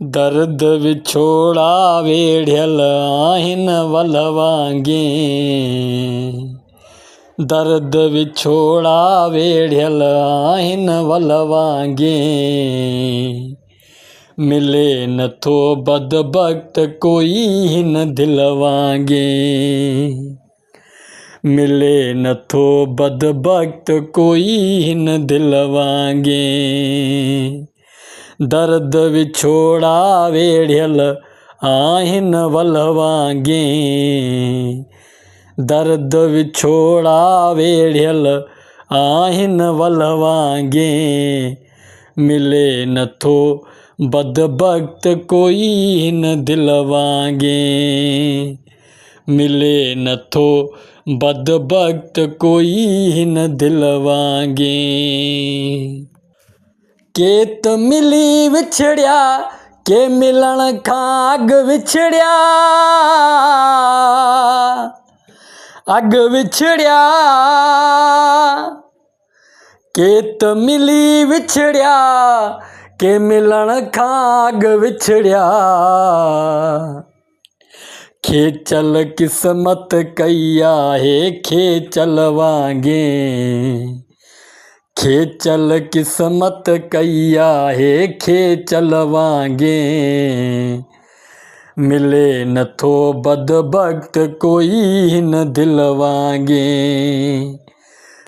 दर्द विछोड़ा वेढ़ियल आहिनि वल वांगे। दर्द विछोड़ा वेढ़ियल आहिनि वल वांगे। मिले नथो बदबख्त कोई हिन दिल वांगे। मिले नथो बदबख्त कोई हिन दिल वांगे। दर्द विछोड़ा वेढ़ियल आहिनि वल वांगे। दर्द विछोड़ा वेढ़ियल आहिनि वल वांगे। मिले नथो बदबख्त कोई हिन दिल वांगे। मिले नथो बदबख्त कोई हिन दिल वांगे। केत मिली विछड़िया के मिलण खां अग विछड़िया। अग विछड़िया केत मिली विछड़िया के मिलण खां अग विछड़िया। खेचल किस्मत कई आहे खेचल वांगे। खेचल किस्मत कई आहे खेचल वांगे। मिले नथो बदबख्त कोई हिन दिल वांगे।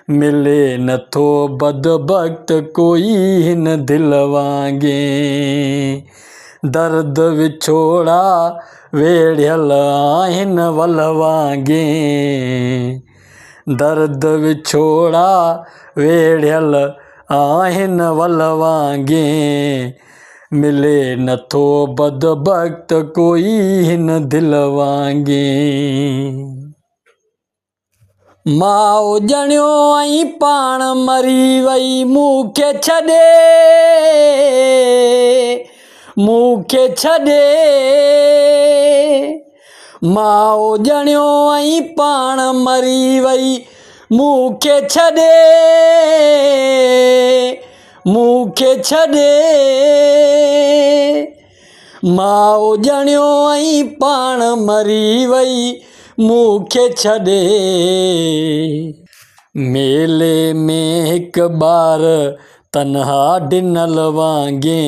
मिले नथो बदबख्त कोई हिन दिल वांगे। दर्द विछोड़ा वेढ़ियल आहिनि वल वांगे। दर्द विछोड़ा वेढ़ियल आहिनि वल वांगे। मिले नथो बदबख्त कोई हिन दिल वांगे। माउ ॼणियो ऐं पाण मरी वई मूंखे छॾे। मूंखे छॾे माउ ॼणियो ऐं पाण मरी वई मूंखे छॾे। मूंखे छॾे माउ ॼणियो ऐं पाण मरी वई मूंखे छॾे। मेले में हिकु ॿार तन्हा ॾिनल वांगे।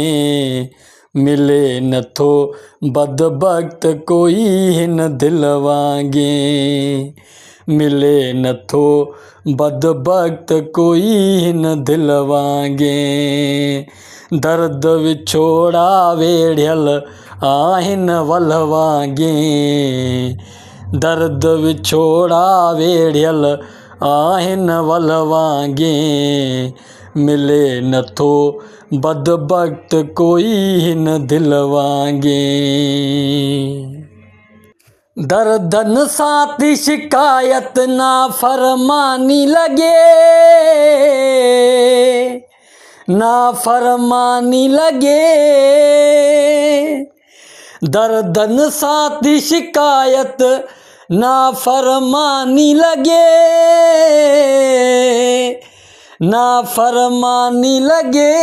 मिले नथो बदबख्त कोई हिन दिल वांगे। मिले नथो बदबख्त कोई हिन दिल वांगे। दर्द विछोड़ा वेढ़ियल आहिनि वल वांगे। दर्द विछोड़ा वेढ़ियल आहिनि वल वांगे। मिले नथो बदबख्त कोई हिन दिल वांगे। दर्दन सां थी शिकायत ना फरमानी लॻे। ना फरमानी लॻे। दर्दन सां थी शिकायत ना फरमानी लॻे। ना फरमानी लॻे।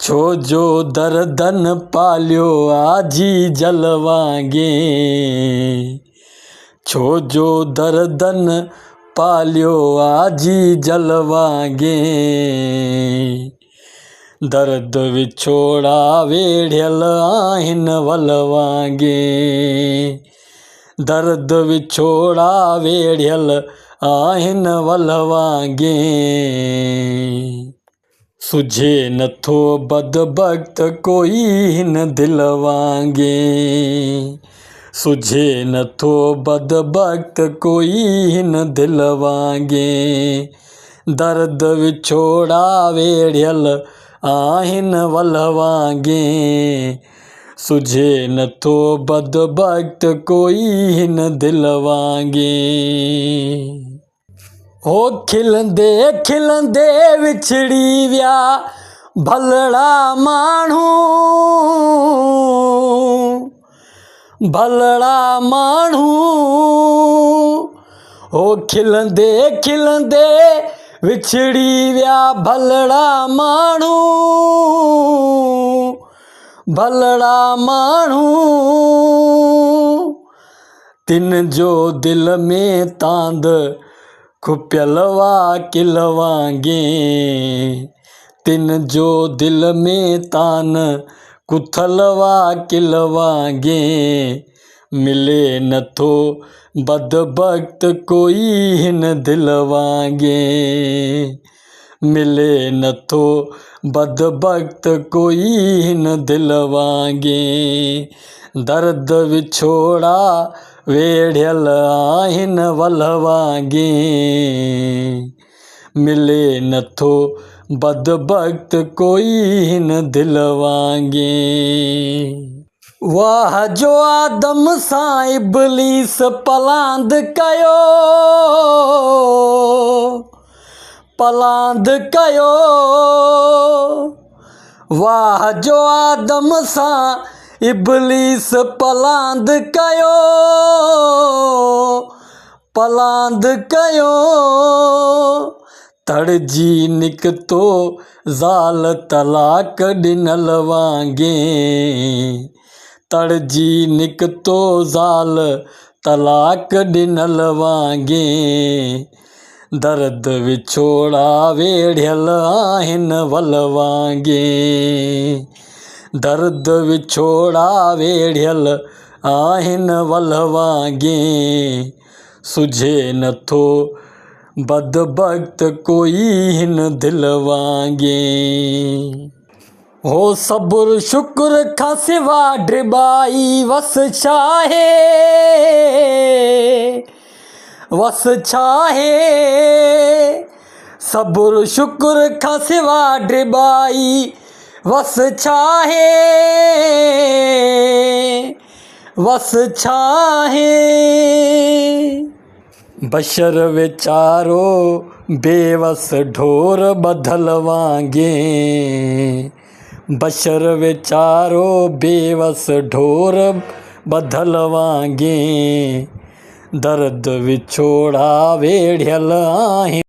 छो जो दर्दन पालियो आजी जल वांगे। छो जो दर्दन पालियो आजी जल वांगे। दर्द विछोड़ा वेढ़ियल आहिनि वल वांगे। दर्द विछोड़ा वेढ़ियल आहिनि वल वांगे। सुझे नथो बदबख्त कोई हिन दिल वांगे। सुझे नथो बदबख्त कोई हिन दिल वांगे। दर्द विछोड़ा वेढ़ियल आहिनि वल वांगे। सुझे नथो बदबख्त कोई हिन दिल वांगे। हो खिलंदे खिलंदे विछड़ी विया भलड़ा माण्हू। भलड़ा माण्हू हो खिलंदे खिलंदे विछड़ी विया भलड़ा माण्हू भलड़ा माण्हू तिन जो दिल में तांद खुपियल वाकिल वांगे तिन जो दिल में तान कुथल वाकिल वांगे मिले नथो बदबख्त कोई हिन दिल वांगे मिले नथो बदबख्त कोई हिन दिल वांगे दर्द विछोड़ा वेढ़ियल आहिन वल वांगे मिले नथो बदबख्त कोई हिन दिल वांगे वाह जो आदम सां इब्लीस पलांद कयो पलांद कयो वाह जो आदम सां इब्लीस पलांद कयो पलांद कयो तड़जी निकतो ज़ाल तलाक ॾिनल वांगे तड़जी निकतो ज़ाल तलाक ॾिनल वांगे दर्द विछोड़ा वेढ़ियल आहिन वल वांगे दर्द विछोड़ा वेढ़ियल आहिन वल वांगे सुझे नथो बदबख्त कोई हिन दिल वांगे हो सब्र शुक्र खां सिवा ड्रिबाई वस छाहे वस छाहे सब्र शुक्र खां सिवा ड्रिबाई वस छाहे वस छाहे बशर वीचारो बेवस ढोर ॿधल वांगे बशर वीचारो बेवस ढोर ॿधल वांगे दर्द विछोड़ा वेढ़ियल आहिन